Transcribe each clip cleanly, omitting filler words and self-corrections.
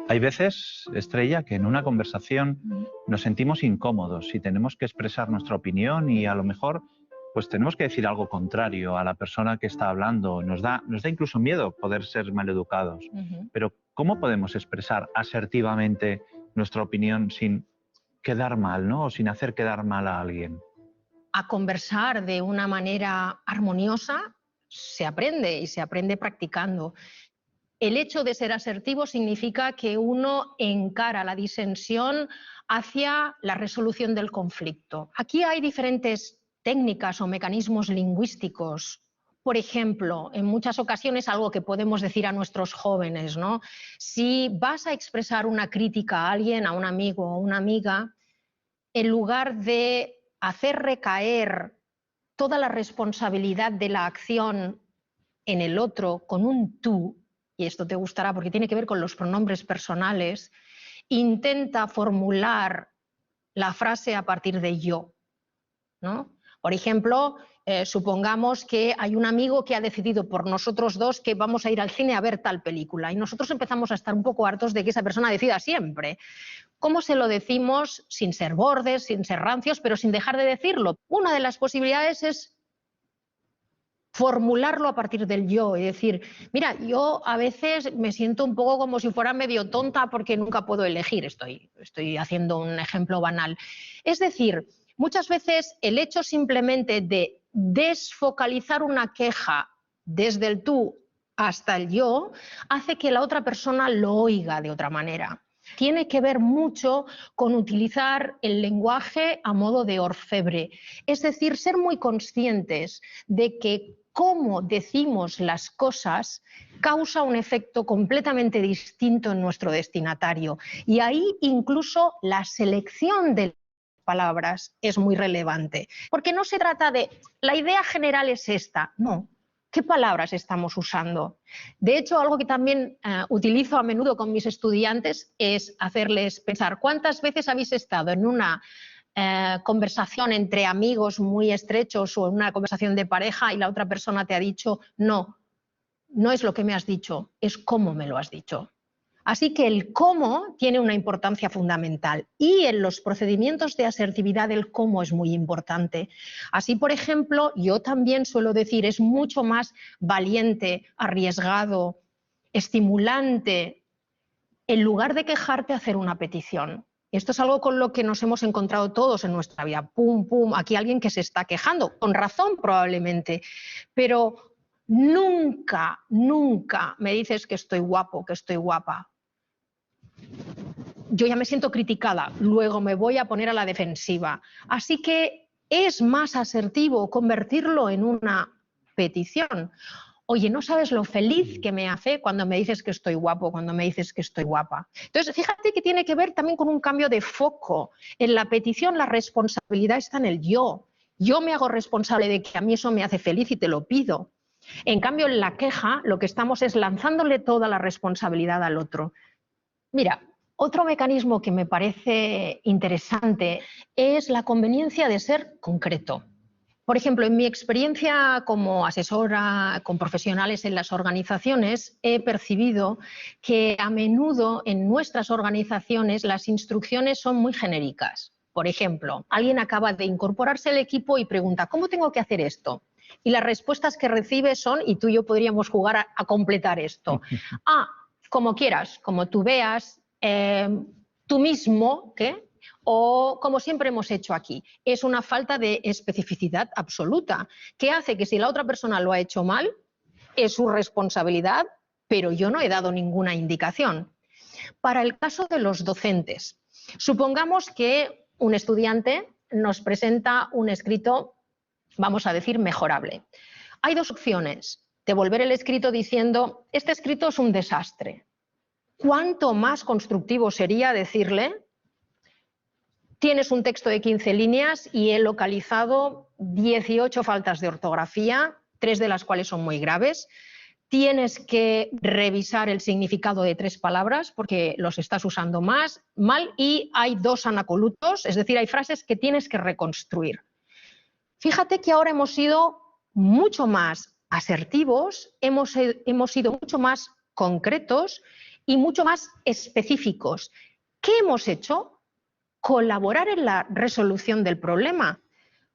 Hay veces, Estrella, que en una conversación nos sentimos incómodos y tenemos que expresar nuestra opinión y a lo mejor pues tenemos que decir algo contrario a la persona que está hablando. Nos da incluso miedo poder ser maleducados. Pero ¿cómo podemos expresar asertivamente nuestra opinión sin quedar mal, ¿no? O sin hacer quedar mal a alguien? A conversar de una manera armoniosa se aprende y se aprende practicando. El hecho de ser asertivo significa que uno encara la disensión hacia la resolución del conflicto. Aquí hay diferentes técnicas o mecanismos lingüísticos. Por ejemplo, en muchas ocasiones algo que podemos decir a nuestros jóvenes, ¿no? Si vas a expresar una crítica a alguien, a un amigo o una amiga, en lugar de hacer recaer toda la responsabilidad de la acción en el otro con un tú, y esto te gustará porque tiene que ver con los pronombres personales, intenta formular la frase a partir de yo, ¿no? Por ejemplo, supongamos que hay un amigo que ha decidido por nosotros dos que vamos a ir al cine a ver tal película y nosotros empezamos a estar un poco hartos de que esa persona decida siempre. ¿Cómo se lo decimos sin ser bordes, sin ser rancios, pero sin dejar de decirlo? Una de las posibilidades es formularlo a partir del yo y decir, mira, yo a veces me siento un poco como si fuera medio tonta porque nunca puedo elegir, estoy haciendo un ejemplo banal. Es decir, muchas veces el hecho simplemente de desfocalizar una queja desde el tú hasta el yo hace que la otra persona lo oiga de otra manera. Tiene que ver mucho con utilizar el lenguaje a modo de orfebre, es decir, ser muy conscientes de que cómo decimos las cosas causa un efecto completamente distinto en nuestro destinatario. Y ahí incluso la selección de palabras es muy relevante. Porque no se trata de, la idea general es esta, no. ¿Qué palabras estamos usando? De hecho, algo que también utilizo a menudo con mis estudiantes es hacerles pensar cuántas veces habéis estado en una conversación entre amigos muy estrechos o en una conversación de pareja y la otra persona te ha dicho no, no es lo que me has dicho, es cómo me lo has dicho. Así que el cómo tiene una importancia fundamental y en los procedimientos de asertividad el cómo es muy importante. Así, por ejemplo, yo también suelo decir, es mucho más valiente, arriesgado, estimulante, en lugar de quejarte, hacer una petición. Esto es algo con lo que nos hemos encontrado todos en nuestra vida. Pum, pum, aquí alguien que se está quejando, con razón probablemente, pero nunca, nunca me dices que estoy guapo, que estoy guapa. Yo ya me siento criticada, luego me voy a poner a la defensiva. Así que es más asertivo convertirlo en una petición. Oye, no sabes lo feliz que me hace cuando me dices que estoy guapo, cuando me dices que estoy guapa. Entonces, fíjate que tiene que ver también con un cambio de foco. En la petición la responsabilidad está en el yo. Yo me hago responsable de que a mí eso me hace feliz y te lo pido. En cambio, en la queja lo que estamos es lanzándole toda la responsabilidad al otro. Mira, otro mecanismo que me parece interesante es la conveniencia de ser concreto. Por ejemplo, en mi experiencia como asesora con profesionales en las organizaciones, he percibido que a menudo en nuestras organizaciones las instrucciones son muy genéricas. Por ejemplo, alguien acaba de incorporarse al equipo y pregunta, ¿cómo tengo que hacer esto? Y las respuestas que recibe son, y tú y yo podríamos jugar a completar esto. Como quieras, como tú veas, tú mismo, ¿qué? O como siempre hemos hecho aquí. Es una falta de especificidad absoluta, que hace que si la otra persona lo ha hecho mal, es su responsabilidad, pero yo no he dado ninguna indicación. Para el caso de los docentes, supongamos que un estudiante nos presenta un escrito, vamos a decir, mejorable. Hay dos opciones: devolver el escrito diciendo, este escrito es un desastre. ¿Cuánto más constructivo sería decirle, tienes un texto de 15 líneas y he localizado 18 faltas de ortografía, 3 de las cuales son muy graves. Tienes que revisar el significado de 3 palabras porque los estás usando mal y hay 2 anacolutos, es decir, hay frases que tienes que reconstruir. Fíjate que ahora hemos sido mucho más asertivos, hemos sido mucho más concretos y mucho más específicos. ¿Qué hemos hecho? Colaborar en la resolución del problema.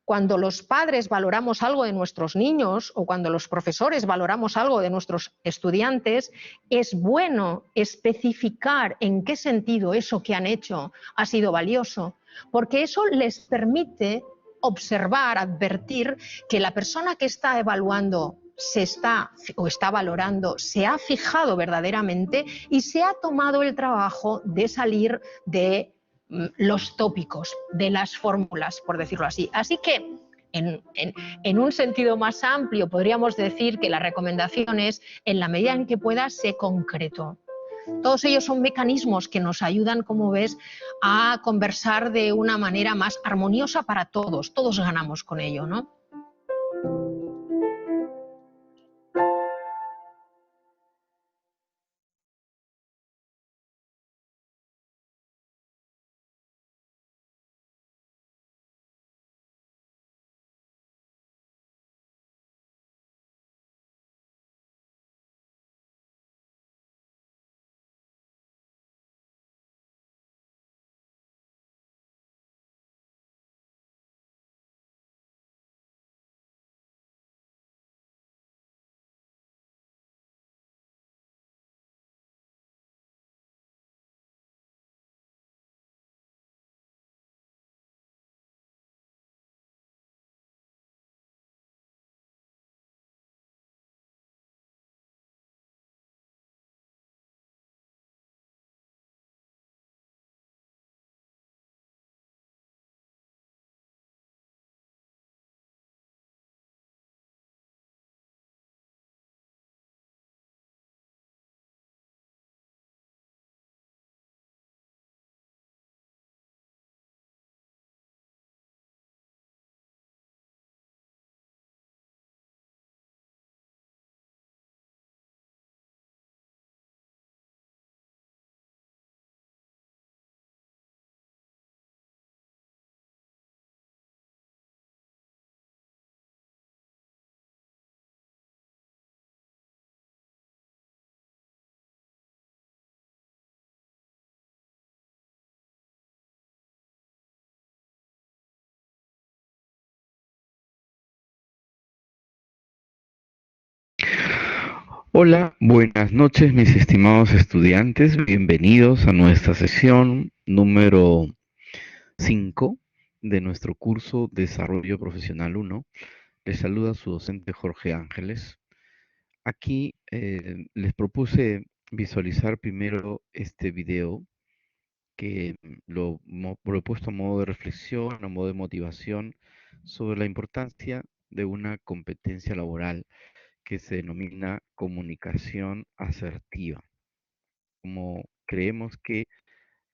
Cuando los padres valoramos algo de nuestros niños o cuando los profesores valoramos algo de nuestros estudiantes, es bueno especificar en qué sentido eso que han hecho ha sido valioso, porque eso les permite observar, advertir que la persona que está evaluando está valorando, se ha fijado verdaderamente y se ha tomado el trabajo de salir de los tópicos, de las fórmulas, por decirlo así. Así que, en un sentido más amplio, podríamos decir que la recomendación es, en la medida en que pueda, sé concreto. Todos ellos son mecanismos que nos ayudan, como ves, a conversar de una manera más armoniosa para todos. Todos ganamos con ello, ¿no? Hola, buenas noches mis estimados estudiantes, bienvenidos a nuestra sesión número 5 de nuestro curso Desarrollo Profesional 1. Les saluda su docente Jorge Ángeles. Aquí les propuse visualizar primero este video que lo he puesto a modo de reflexión, a modo de motivación sobre la importancia de una competencia laboral que se denomina comunicación asertiva, como creemos que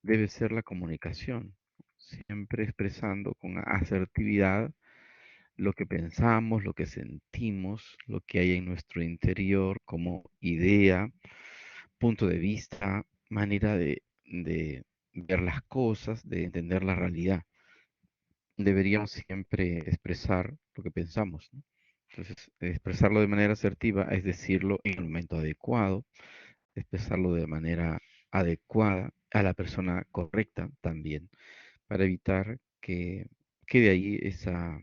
debe ser la comunicación, siempre expresando con asertividad lo que pensamos, lo que sentimos, lo que hay en nuestro interior como idea, punto de vista, manera de ver las cosas, de entender la realidad. Deberíamos siempre expresar lo que pensamos, ¿no? Entonces, expresarlo de manera asertiva es decirlo en el momento adecuado, expresarlo de manera adecuada a la persona correcta también, para evitar que quede ahí esa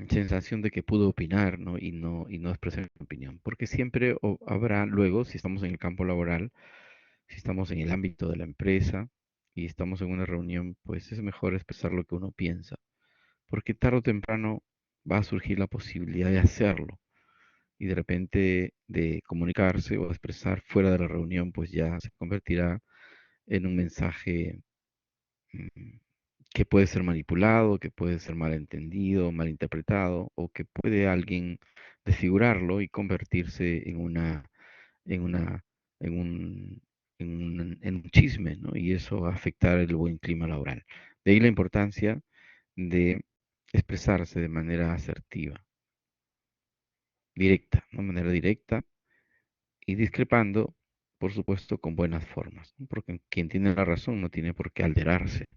sensación de que pudo opinar, ¿no? Y no expresar mi opinión. Porque siempre habrá luego, si estamos en el campo laboral, si estamos en el ámbito de la empresa y estamos en una reunión, pues es mejor expresar lo que uno piensa, porque tarde o temprano va a surgir la posibilidad de hacerlo y de repente de comunicarse o expresar fuera de la reunión, pues ya se convertirá en un mensaje mm, que puede ser manipulado, que puede ser malentendido, malinterpretado, o que puede alguien desfigurarlo y convertirse en una, en un, en un chisme, ¿no? Y eso va a afectar el buen clima laboral. De ahí la importancia de expresarse de manera asertiva, directa, de manera directa y discrepando, por supuesto, con buenas formas, ¿no? Porque quien tiene la razón no tiene por qué alterarse.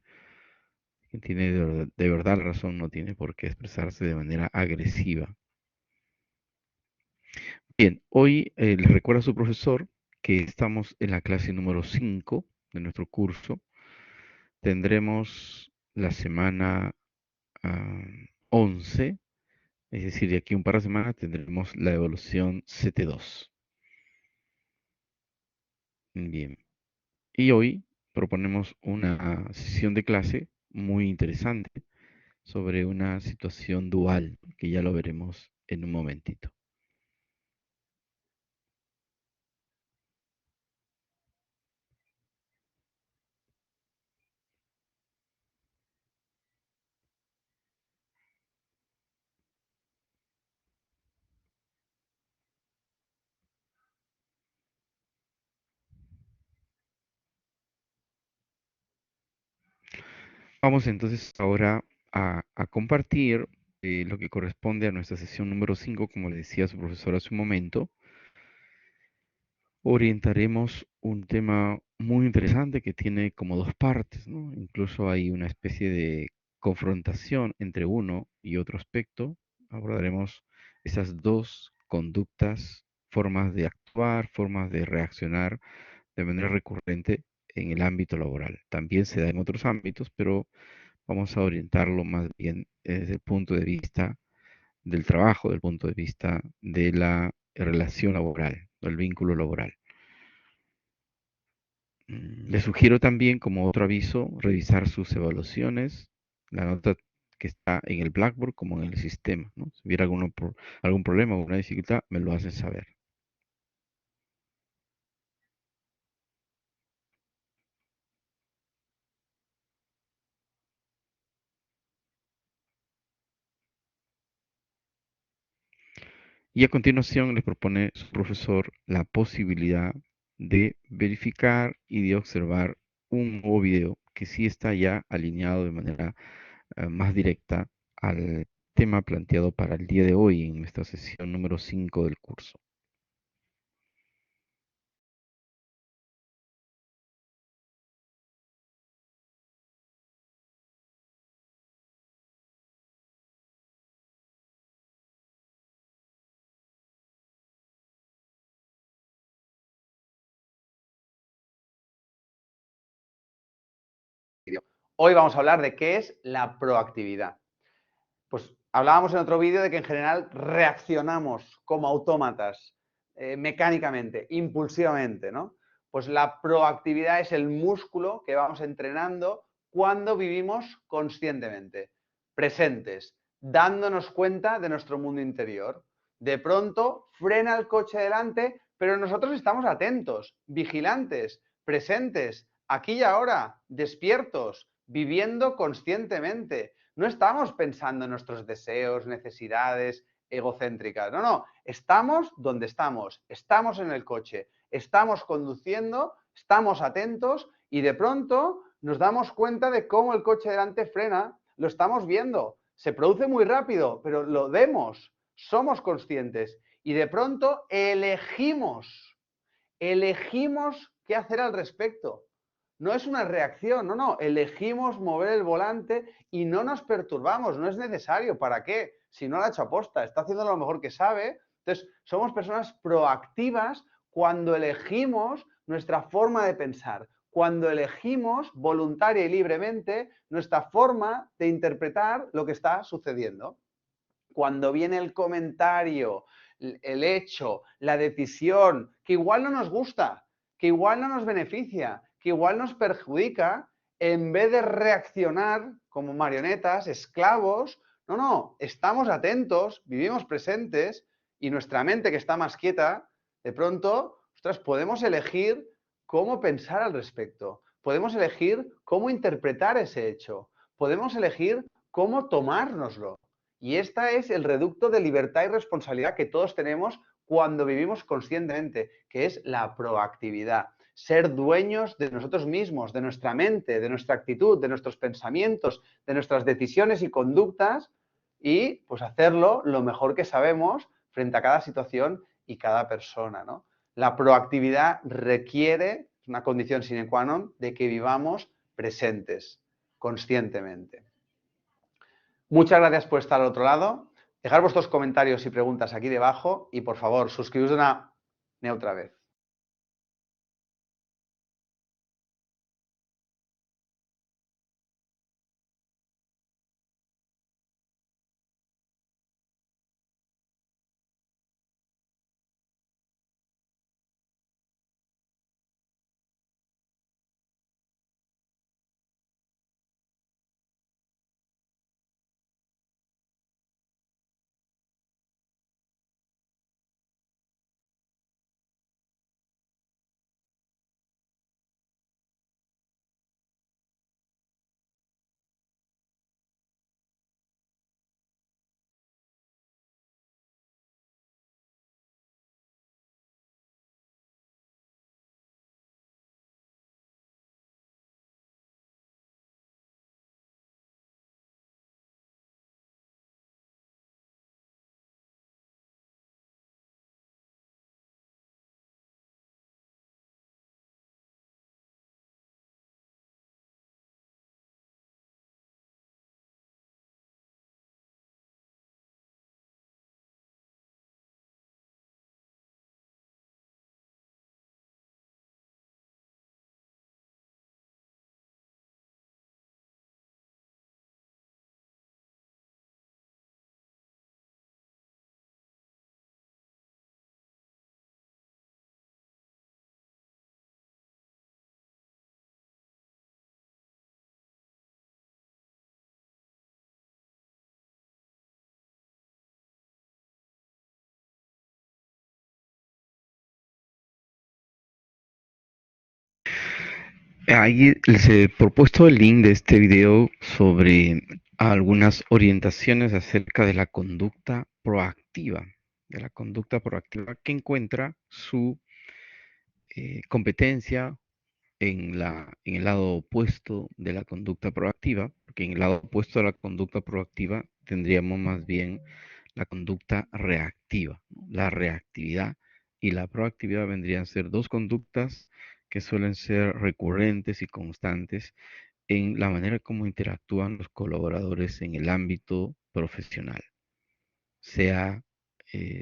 Quien tiene de verdad la razón no tiene por qué expresarse de manera agresiva. Bien, hoy les recuerda a su profesor que estamos en la clase número 5 de nuestro curso. Tendremos la semana 11, es decir, de aquí a un par de semanas tendremos la evaluación CT2. Bien, y hoy proponemos una sesión de clase muy interesante sobre una situación dual, que ya lo veremos en un momentito. Vamos entonces ahora a compartir lo que corresponde a nuestra sesión número 5, como le decía su profesor hace un momento. Orientaremos un tema muy interesante que tiene como dos partes, ¿no? Incluso hay una especie de confrontación entre uno y otro aspecto. Abordaremos esas dos conductas, formas de actuar, formas de reaccionar de manera recurrente en el ámbito laboral. También se da en otros ámbitos, pero vamos a orientarlo más bien desde el punto de vista del trabajo, del punto de vista de la relación laboral, del vínculo laboral. Le sugiero también, como otro aviso, revisar sus evaluaciones, la nota que está en el Blackboard como en el sistema, ¿no? Si hubiera algún problema o alguna dificultad, me lo hacen saber. Y a continuación le propone su profesor la posibilidad de verificar y de observar un nuevo video que sí está ya alineado de manera más directa al tema planteado para el día de hoy en nuestra sesión número 5 del curso. Hoy vamos a hablar de qué es la proactividad. Pues hablábamos en otro vídeo de que en general reaccionamos como autómatas, mecánicamente, impulsivamente, ¿no? Pues la proactividad es el músculo que vamos entrenando cuando vivimos conscientemente, presentes, dándonos cuenta de nuestro mundo interior. De pronto frena el coche delante, pero nosotros estamos atentos, vigilantes, presentes, aquí y ahora, despiertos, viviendo conscientemente. No estamos pensando en nuestros deseos, necesidades egocéntricas. No, no. Estamos donde estamos. Estamos en el coche. Estamos conduciendo. Estamos atentos y de pronto nos damos cuenta de cómo el coche delante frena. Lo estamos viendo. Se produce muy rápido, pero lo vemos. Somos conscientes y de pronto elegimos qué hacer al respecto. No es una reacción, no, no, elegimos mover el volante y no nos perturbamos, no es necesario, ¿para qué? Si no lo ha hecho aposta, está haciendo lo mejor que sabe. Entonces, somos personas proactivas cuando elegimos nuestra forma de pensar, cuando elegimos voluntaria y libremente nuestra forma de interpretar lo que está sucediendo. Cuando viene el comentario, el hecho, la decisión, que igual no nos gusta, que igual no nos beneficia, que igual nos perjudica, en vez de reaccionar como marionetas, esclavos, no, no, estamos atentos, vivimos presentes y nuestra mente que está más quieta, de pronto, ostras, podemos elegir cómo pensar al respecto, podemos elegir cómo interpretar ese hecho, podemos elegir cómo tomárnoslo. Y este es el reducto de libertad y responsabilidad que todos tenemos cuando vivimos conscientemente, que es la proactividad. Ser dueños de nosotros mismos, de nuestra mente, de nuestra actitud, de nuestros pensamientos, de nuestras decisiones y conductas y pues hacerlo lo mejor que sabemos frente a cada situación y cada persona, ¿no? La proactividad requiere, es una condición sine qua non, de que vivamos presentes, conscientemente. Muchas gracias por estar al otro lado. Dejar vuestros comentarios y preguntas aquí debajo y por favor suscribiros una neutra vez. Ahí les he propuesto el link de este video sobre algunas orientaciones acerca de la conducta proactiva que encuentra su competencia en el lado opuesto de la conducta proactiva, porque en el lado opuesto de la conducta proactiva tendríamos más bien la conducta reactiva, ¿no? La reactividad y la proactividad vendrían a ser dos conductas que suelen ser recurrentes y constantes en la manera como interactúan los colaboradores en el ámbito profesional, sea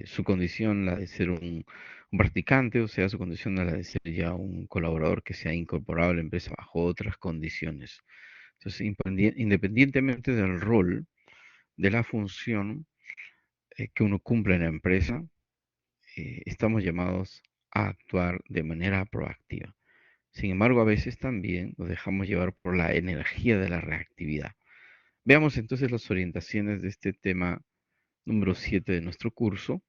su condición la de ser un practicante o sea su condición la de ser ya un colaborador que se ha incorporado a la empresa bajo otras condiciones. Entonces, independientemente del rol, de la función que uno cumple en la empresa, estamos llamados a actuar de manera proactiva. Sin embargo, a veces también nos dejamos llevar por la energía de la reactividad. Veamos entonces las orientaciones de este tema número 7 de nuestro curso.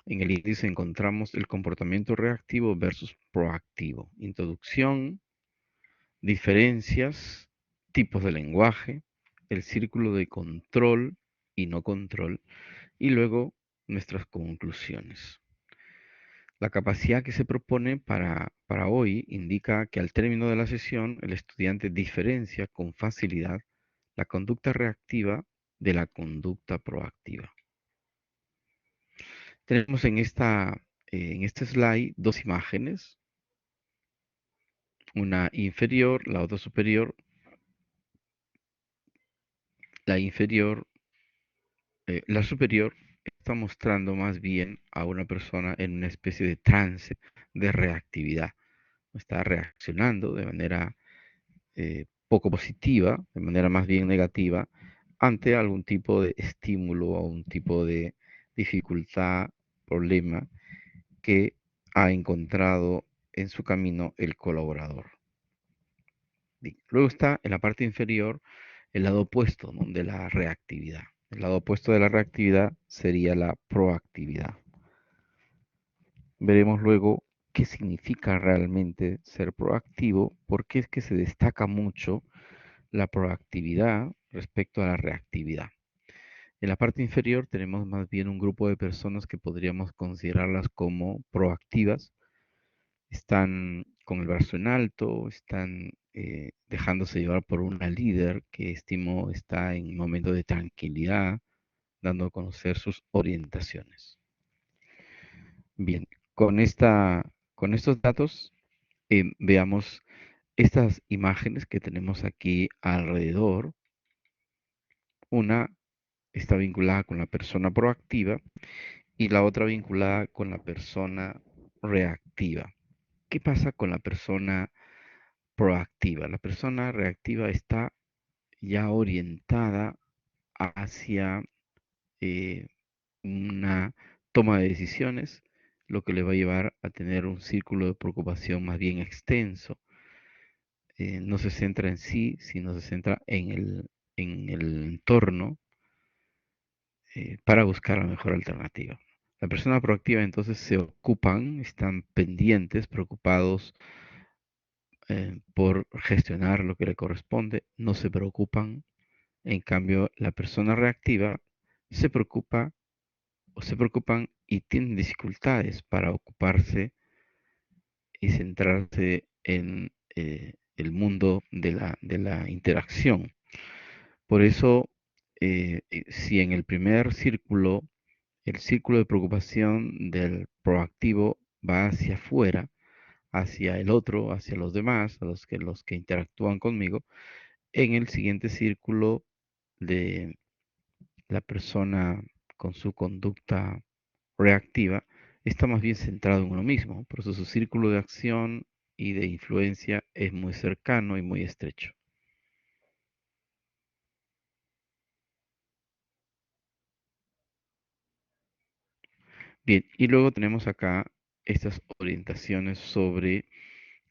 En el índice encontramos el comportamiento reactivo versus proactivo. Introducción, diferencias, tipos de lenguaje, el círculo de control y no control, y luego nuestras conclusiones. La capacidad que se propone para hoy indica que al término de la sesión el estudiante diferencia con facilidad la conducta reactiva de la conducta proactiva. Tenemos en este slide dos imágenes, una inferior, la otra superior. La inferior, la superior está mostrando más bien a una persona en una especie de trance de reactividad. Está reaccionando de manera poco positiva, de manera más bien negativa, ante algún tipo de estímulo o un tipo de dificultad, problema que ha encontrado en su camino el colaborador. Bien. Luego está en la parte inferior el lado opuesto, ¿no?, de la reactividad. El lado opuesto de la reactividad sería la proactividad. Veremos luego qué significa realmente ser proactivo, porque es que se destaca mucho la proactividad respecto a la reactividad. En la parte inferior tenemos más bien un grupo de personas que podríamos considerarlas como proactivas. Están con el brazo en alto, están dejándose llevar por una líder que estimo está en un momento de tranquilidad, dando a conocer sus orientaciones. Bien, con estos datos veamos estas imágenes que tenemos aquí alrededor. Una está vinculada con la persona proactiva y la otra vinculada con la persona reactiva. ¿Qué pasa con la persona proactiva? La persona reactiva está ya orientada hacia una toma de decisiones, lo que le va a llevar a tener un círculo de preocupación más bien extenso. No se centra en sí, sino se centra en el entorno para buscar la mejor alternativa. La persona proactiva entonces se ocupan, están pendientes, preocupados por gestionar lo que le corresponde, no se preocupan. En cambio, la persona reactiva se preocupa o se preocupan y tienen dificultades para ocuparse y centrarse en el mundo de la interacción. Por eso, si en el primer círculo, el círculo de preocupación del proactivo va hacia afuera, hacia el otro, hacia los demás, a los que interactúan conmigo, en el siguiente círculo de la persona con su conducta reactiva está más bien centrado en uno mismo, por eso su círculo de acción y de influencia es muy cercano y muy estrecho. Bien, y luego tenemos acá estas orientaciones sobre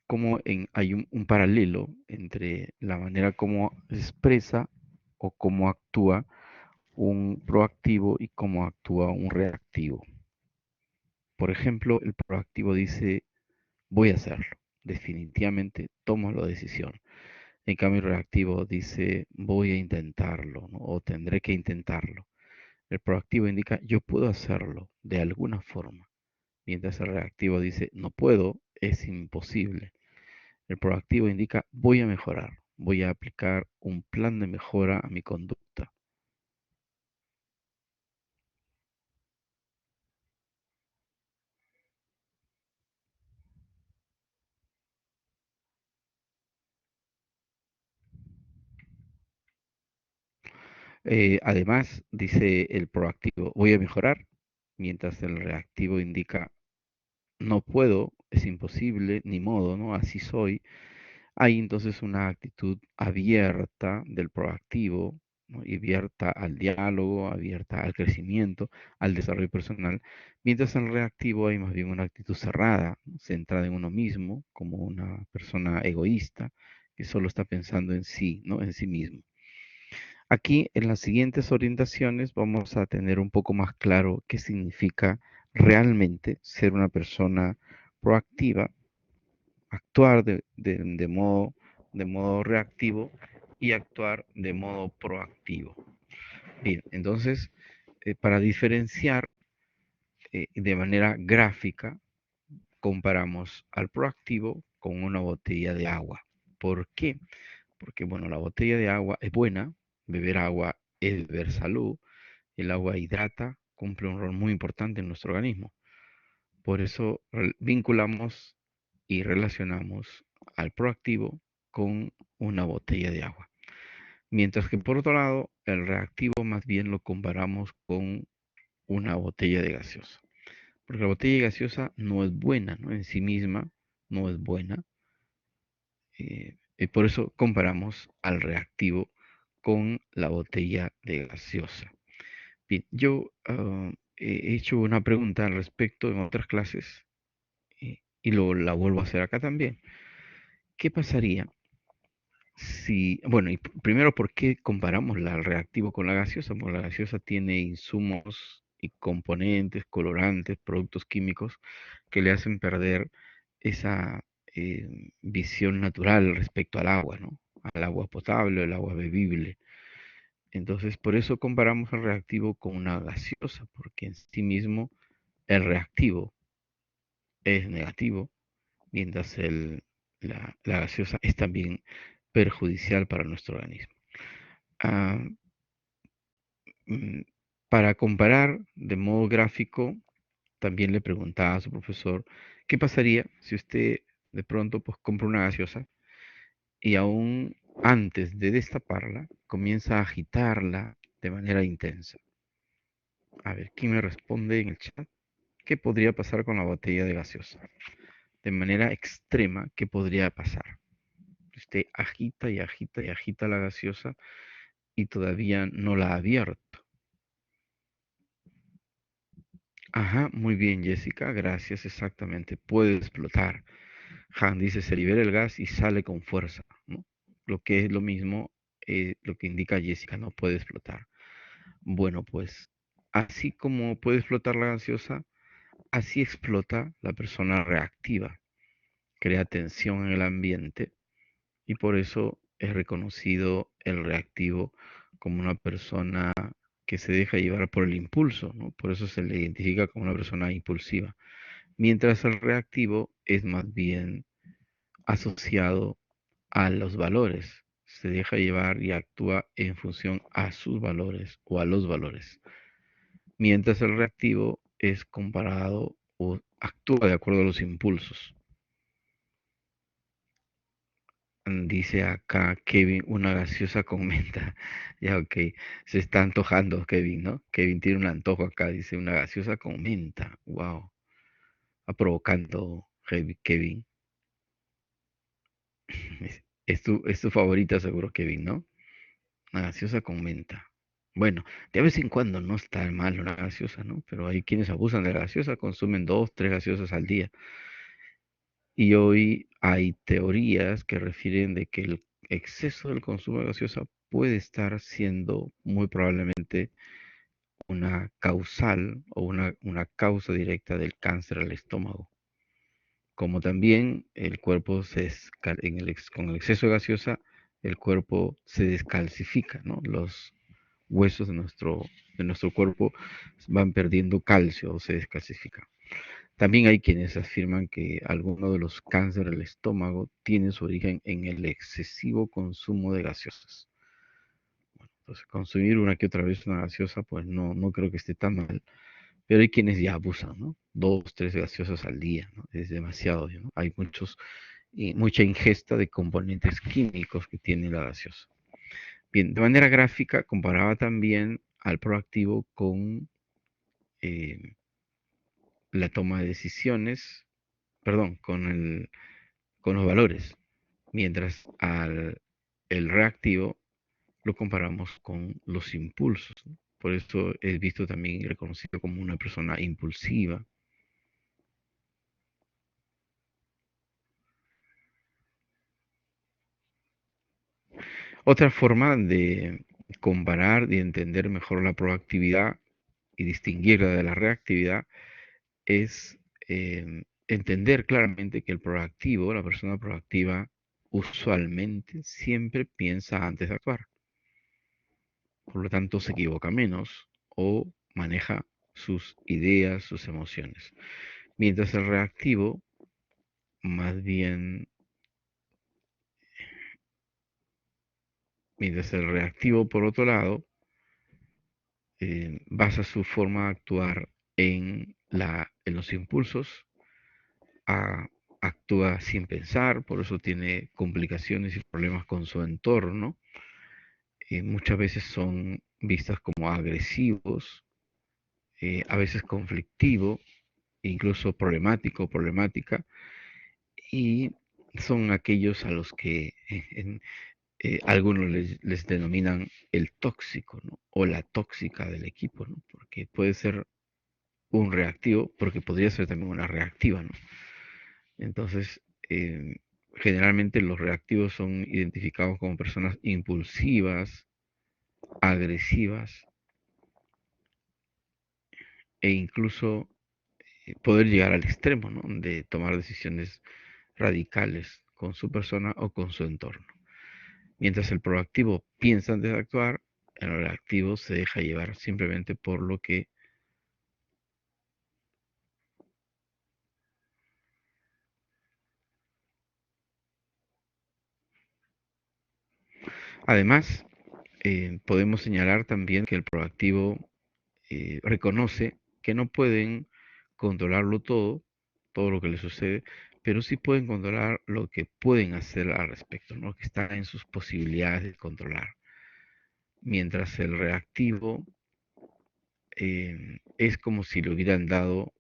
cómo hay un paralelo entre la manera como expresa o cómo actúa un proactivo y cómo actúa un reactivo. Por ejemplo, el proactivo dice, voy a hacerlo. definitivamente tomo la decisión. En cambio, el reactivo dice, voy a intentarlo, ¿no? O tendré que intentarlo. El proactivo indica, yo puedo hacerlo de alguna forma. Mientras el reactivo dice, no puedo, es imposible. El proactivo indica, voy a mejorar, voy a aplicar un plan de mejora a mi conducta. Además, dice el proactivo, voy a mejorar, mientras el reactivo indica, no puedo, es imposible, ni modo, ¿no? Así soy. Hay entonces una actitud abierta del proactivo, ¿no? Y abierta al diálogo, abierta al crecimiento, al desarrollo personal, mientras en el reactivo hay más bien una actitud cerrada, ¿no? Centrada en uno mismo, como una persona egoísta que solo está pensando en sí, ¿no? En sí mismo. Aquí, en las siguientes orientaciones, vamos a tener un poco más claro qué significa realmente ser una persona proactiva, actuar de modo reactivo y actuar de modo proactivo. Bien, entonces, para diferenciar de manera gráfica, comparamos al proactivo con una botella de agua. ¿Por qué? Porque, bueno, la botella de agua es buena, beber agua es beber salud, el agua hidrata, cumple un rol muy importante en nuestro organismo. Por eso vinculamos y relacionamos al proactivo con una botella de agua. Mientras que por otro lado, el reactivo más bien lo comparamos con una botella de gaseosa. Porque la botella de gaseosa no es buena, ¿no? En sí misma no es buena. Y por eso comparamos al reactivo con la botella de gaseosa. Bien, yo he hecho una pregunta al respecto en otras clases y la vuelvo a hacer acá también. ¿Qué pasaría si, bueno, y primero, ¿por qué comparamos el reactivo con la gaseosa? Porque la gaseosa tiene insumos y componentes, colorantes, productos químicos que le hacen perder esa visión natural respecto al agua, ¿no? Al agua potable, al agua bebible. Entonces, por eso comparamos el reactivo con una gaseosa, porque en sí mismo el reactivo es negativo, mientras la gaseosa es también perjudicial para nuestro organismo. Ah, mm, para comparar de modo gráfico, también le preguntaba a su profesor, ¿qué pasaría si usted de pronto pues compra una gaseosa y aún antes de destaparla comienza a agitarla de manera intensa? A ver, ¿quién me responde en el chat? ¿Qué podría pasar con la botella de gaseosa? De manera extrema, ¿qué podría pasar? Usted agita y agita y agita la gaseosa y todavía no la ha abierto. Ajá, muy bien, Jessica, gracias, exactamente. Puede explotar. Han dice, se libera el gas y sale con fuerza, ¿no? Lo que es lo mismo, lo que indica Jessica, no puede explotar. Bueno, pues, así como puede explotar la gaseosa, así explota la persona reactiva. Crea tensión en el ambiente y por eso es reconocido el reactivo como una persona que se deja llevar por el impulso, ¿no? Por eso se le identifica como una persona impulsiva. Mientras el reactivo es más bien asociado a los valores, se deja llevar y actúa en función a sus valores o a los valores. Mientras el reactivo es comparado o actúa de acuerdo a los impulsos. Dice acá Kevin, una gaseosa con menta. Ya, ok. Se está antojando Kevin, ¿no? Kevin tiene un antojo acá, dice una gaseosa con menta. Wow. Está provocando Kevin. Es tu favorita seguro, Kevin, ¿no? Una gaseosa con menta. Bueno, de vez en cuando no está mal una gaseosa, ¿no? Pero hay quienes abusan de la gaseosa, consumen 2, 3 gaseosas al día. Y hoy hay teorías que refieren de que el exceso del consumo de gaseosa puede estar siendo muy probablemente una causal o una causa directa del cáncer al estómago. como también el cuerpo con el exceso de gaseosa, el cuerpo se descalcifica, ¿no? Los huesos de nuestro cuerpo van perdiendo calcio o se descalcifican. También hay quienes afirman que alguno de los cánceres del estómago tiene su origen en el excesivo consumo de gaseosas. Bueno, entonces, consumir una que otra vez una gaseosa, pues no creo que esté tan mal, pero hay quienes ya abusan, ¿no? 2, 3 gaseosas al día, ¿no? Es demasiado, ¿no? Hay mucha ingesta de componentes químicos que tiene la gaseosa. Bien, de manera gráfica comparaba también al proactivo con la toma de decisiones, perdón, con los valores, mientras el reactivo lo comparamos con los impulsos, ¿no? Por eso es visto también y reconocido como una persona impulsiva. Otra forma de comparar y entender mejor la proactividad y distinguirla de la reactividad es entender claramente que el proactivo, la persona proactiva, usualmente siempre piensa antes de actuar. Por lo tanto, se equivoca menos o maneja sus ideas, sus emociones. Mientras el reactivo, más bien, mientras el reactivo, por otro lado, basa su forma de actuar en los impulsos, actúa sin pensar, por eso tiene complicaciones y problemas con su entorno. Muchas veces son vistas como agresivos, a veces conflictivo, incluso problemático, problemática, y son aquellos a los que algunos les denominan el tóxico, ¿no? O la tóxica del equipo, ¿no? Porque puede ser un reactivo, porque podría ser también una reactiva, ¿no? Entonces, generalmente los reactivos son identificados como personas impulsivas, agresivas e incluso poder llegar al extremo, ¿no? De tomar decisiones radicales con su persona o con su entorno. Mientras el proactivo piensa antes de actuar, el reactivo se deja llevar simplemente por lo que además podemos señalar también que el proactivo reconoce que no pueden controlarlo todo lo que les sucede, pero sí pueden controlar lo que pueden hacer al respecto, ¿no? Que está en sus posibilidades de controlar. Mientras el reactivo es como si le hubieran dado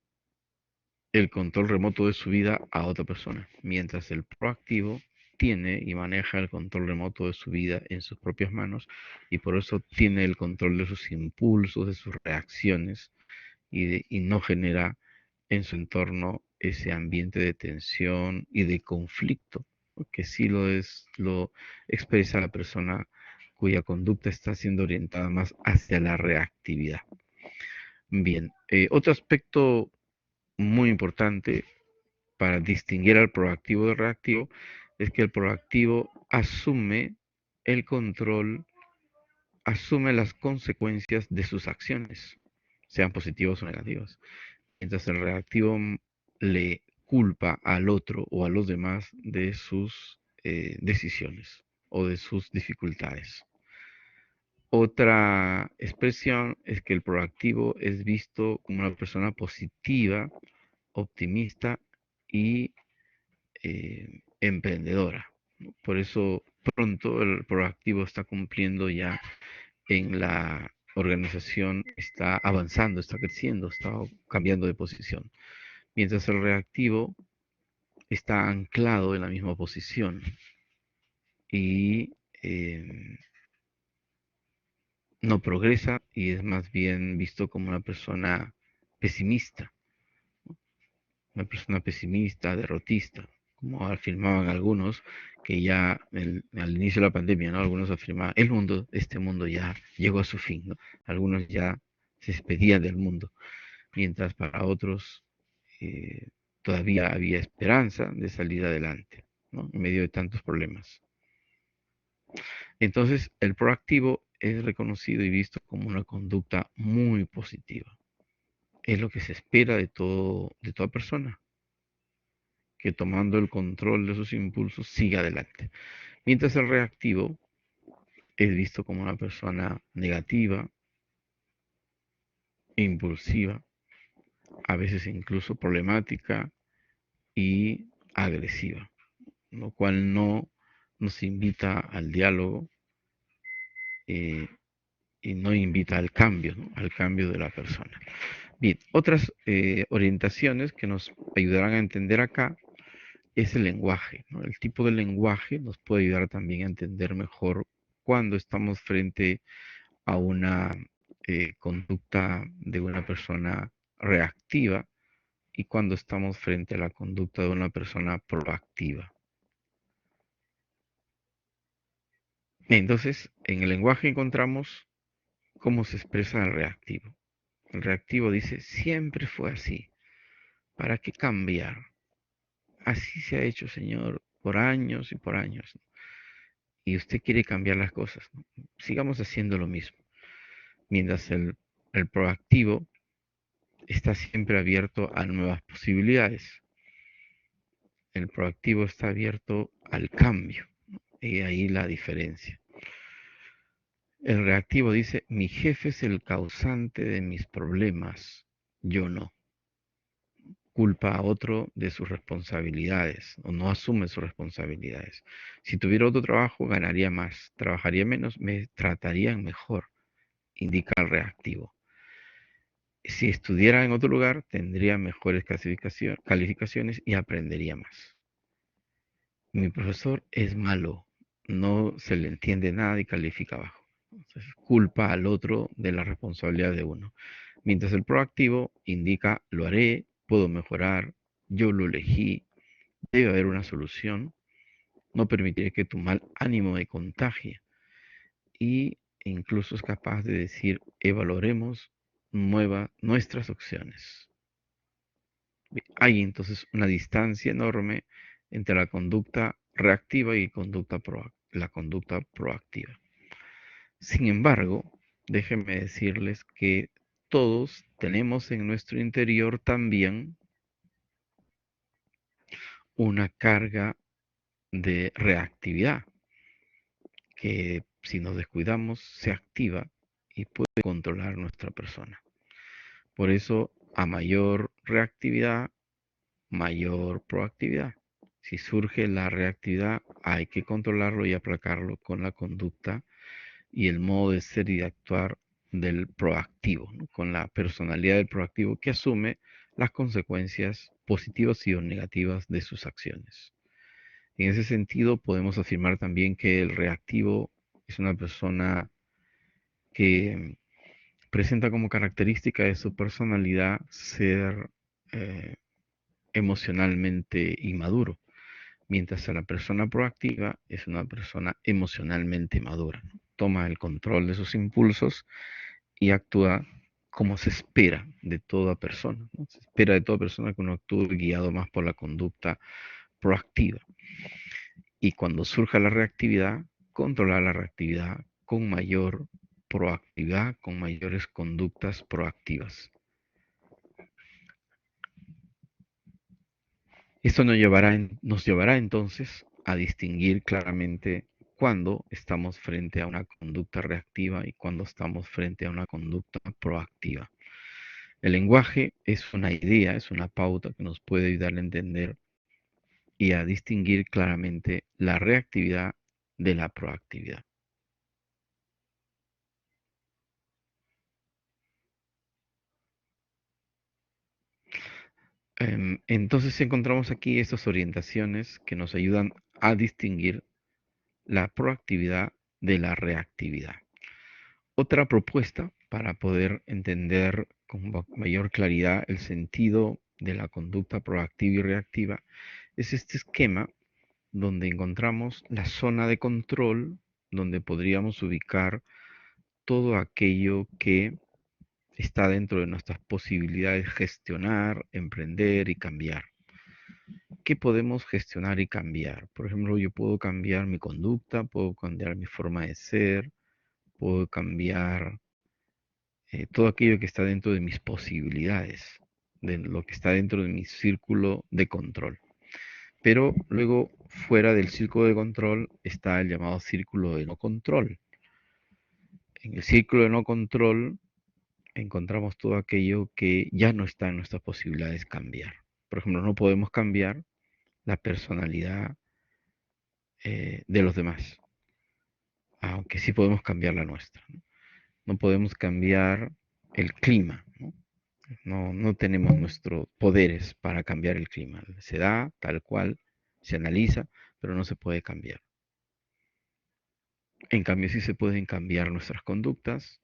el control remoto de su vida a otra persona, mientras el proactivo tiene y maneja el control remoto de su vida en sus propias manos y por eso tiene el control de sus impulsos, de sus reacciones y no genera en su entorno ese ambiente de tensión y de conflicto, que sí lo expresa la persona cuya conducta está siendo orientada más hacia la reactividad. Bien, otro aspecto muy importante para distinguir al proactivo del reactivo es que el proactivo asume el control, asume las consecuencias de sus acciones, sean positivas o negativas. Mientras el reactivo le culpa al otro o a los demás de sus decisiones o de sus dificultades. Otra expresión es que el proactivo es visto como una persona positiva, optimista y emprendedora. Por eso pronto el proactivo está cumpliendo ya en la organización, está avanzando, está creciendo, está cambiando de posición. Mientras el reactivo está anclado en la misma posición y no progresa y es más bien visto como una persona pesimista, derrotista, como afirmaban algunos que ya al inicio de la pandemia, ¿no? Algunos afirmaban, este mundo ya llegó a su fin, ¿no? Algunos ya se despedían del mundo, mientras para otros todavía había esperanza de salir adelante, ¿no? En medio de tantos problemas. Entonces, el proactivo es reconocido y visto como una conducta muy positiva. Es lo que se espera de toda persona, que tomando el control de sus impulsos siga adelante. Mientras el reactivo es visto como una persona negativa, impulsiva, a veces incluso problemática y agresiva, lo cual no nos invita al diálogo eh, y no invita al cambio, ¿no? Al cambio de la persona. Bien, otras orientaciones que nos ayudarán a entender acá es el lenguaje, ¿no? El tipo de lenguaje nos puede ayudar también a entender mejor cuando estamos frente a una conducta de una persona reactiva y cuando estamos frente a la conducta de una persona proactiva. Entonces, en el lenguaje encontramos cómo se expresa el reactivo. El reactivo dice, siempre fue así. ¿Para qué cambiar? Así se ha hecho, Señor, por años y por años. Y usted quiere cambiar las cosas, ¿no? Sigamos haciendo lo mismo. Mientras el proactivo está siempre abierto a nuevas posibilidades. El proactivo está abierto al cambio. Y ahí la diferencia. El reactivo dice, mi jefe es el causante de mis problemas, yo no. Culpa a otro de sus responsabilidades o no asume sus responsabilidades. Si tuviera otro trabajo, ganaría más, trabajaría menos, me tratarían mejor, indica el reactivo. Si estudiara en otro lugar, tendría mejores calificaciones y aprendería más. Mi profesor es malo, no se le entiende nada y califica bajo. Entonces, culpa al otro de la responsabilidad de uno. Mientras el proactivo indica, lo haré, puedo mejorar, yo lo elegí, debe haber una solución, no permitiré que tu mal ánimo me contagie. Y incluso es capaz de decir, evaluaremos nuestras opciones. Hay entonces una distancia enorme entre la conducta reactiva y la conducta proactiva. Sin embargo, déjenme decirles que todos tenemos en nuestro interior también una carga de reactividad que si nos descuidamos se activa y puede controlar nuestra persona. Por eso, a mayor reactividad, mayor proactividad. Si surge la reactividad, hay que controlarlo y aplacarlo con la conducta y el modo de ser y de actuar del proactivo, ¿no? Con la personalidad del proactivo que asume las consecuencias positivas y o negativas de sus acciones. En ese sentido, podemos afirmar también que el reactivo es una persona que presenta como característica de su personalidad ser emocionalmente inmaduro, mientras a la persona proactiva es una persona emocionalmente madura, ¿no? Toma el control de sus impulsos y actúa como se espera de toda persona, ¿no? Se espera de toda persona que uno actúe guiado más por la conducta proactiva. Y cuando surja la reactividad, controlar la reactividad con mayor proactividad, con mayores conductas proactivas. Esto nos llevará entonces a distinguir claramente cuándo estamos frente a una conducta reactiva y cuándo estamos frente a una conducta proactiva. El lenguaje es una idea, es una pauta que nos puede ayudar a entender y a distinguir claramente la reactividad de la proactividad. Entonces encontramos aquí estas orientaciones que nos ayudan a distinguir la proactividad de la reactividad. Otra propuesta para poder entender con mayor claridad el sentido de la conducta proactiva y reactiva es este esquema donde encontramos la zona de control, donde podríamos ubicar todo aquello que está dentro de nuestras posibilidades gestionar, emprender y cambiar. ¿Qué podemos gestionar y cambiar? Por ejemplo, yo puedo cambiar mi conducta, puedo cambiar mi forma de ser, puedo cambiar todo aquello que está dentro de mis posibilidades, de lo que está dentro de mi círculo de control. Pero luego, fuera del círculo de control, está el llamado círculo de no control. En el círculo de no control encontramos todo aquello que ya no está en nuestras posibilidades cambiar. Por ejemplo, no podemos cambiar la personalidad de los demás, aunque sí podemos cambiar la nuestra. No podemos cambiar el clima, ¿no? No tenemos nuestros poderes para cambiar el clima. Se da tal cual, se analiza, pero no se puede cambiar. En cambio, sí se pueden cambiar nuestras conductas,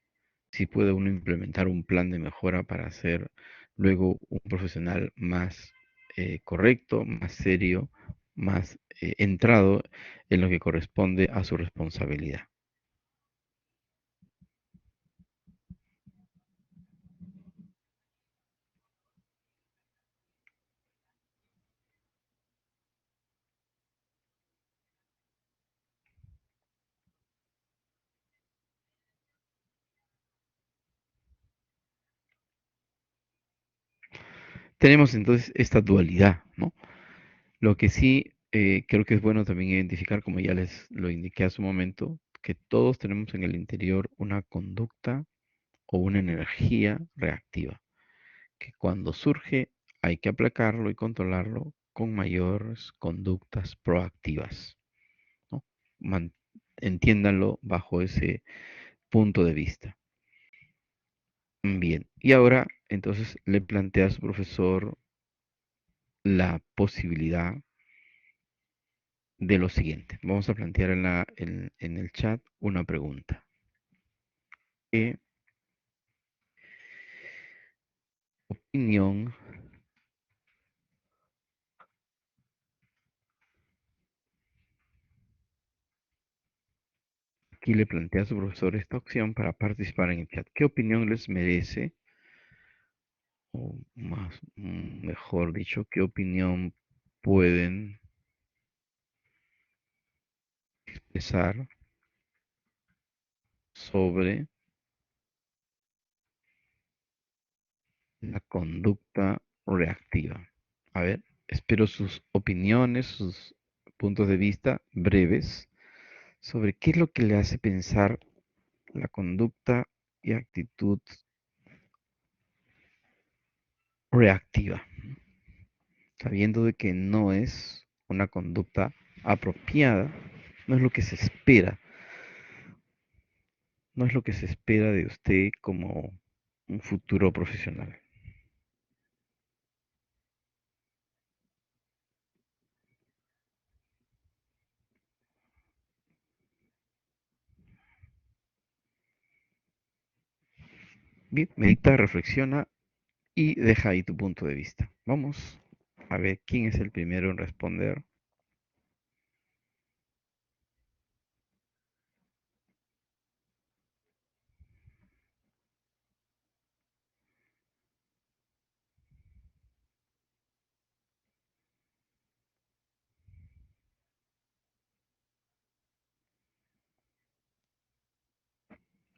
sí puede uno implementar un plan de mejora para ser luego un profesional más correcto, más serio, más entrado en lo que corresponde a su responsabilidad. Tenemos entonces esta dualidad, ¿no? Lo que sí creo que es bueno también identificar, como ya les lo indiqué hace un momento, que todos tenemos en el interior una conducta o una energía reactiva, que cuando surge hay que aplacarlo y controlarlo con mayores conductas proactivas, ¿no? Entiéndanlo bajo ese punto de vista. Bien, y ahora entonces le plantea a su profesor la posibilidad de lo siguiente. Vamos a plantear en el chat una pregunta. ¿Qué opinión aquí le plantea a su profesor esta opción para participar en el chat? ¿Qué opinión les merece? O más, mejor dicho, ¿qué opinión pueden expresar sobre la conducta reactiva? A ver, espero sus opiniones, sus puntos de vista breves sobre qué es lo que le hace pensar la conducta y actitud reactiva, sabiendo de que no es una conducta apropiada, no es lo que se espera, no es lo que se espera de usted como un futuro profesional. Bien, medita, reflexiona y deja ahí tu punto de vista. Vamos a ver quién es el primero en responder.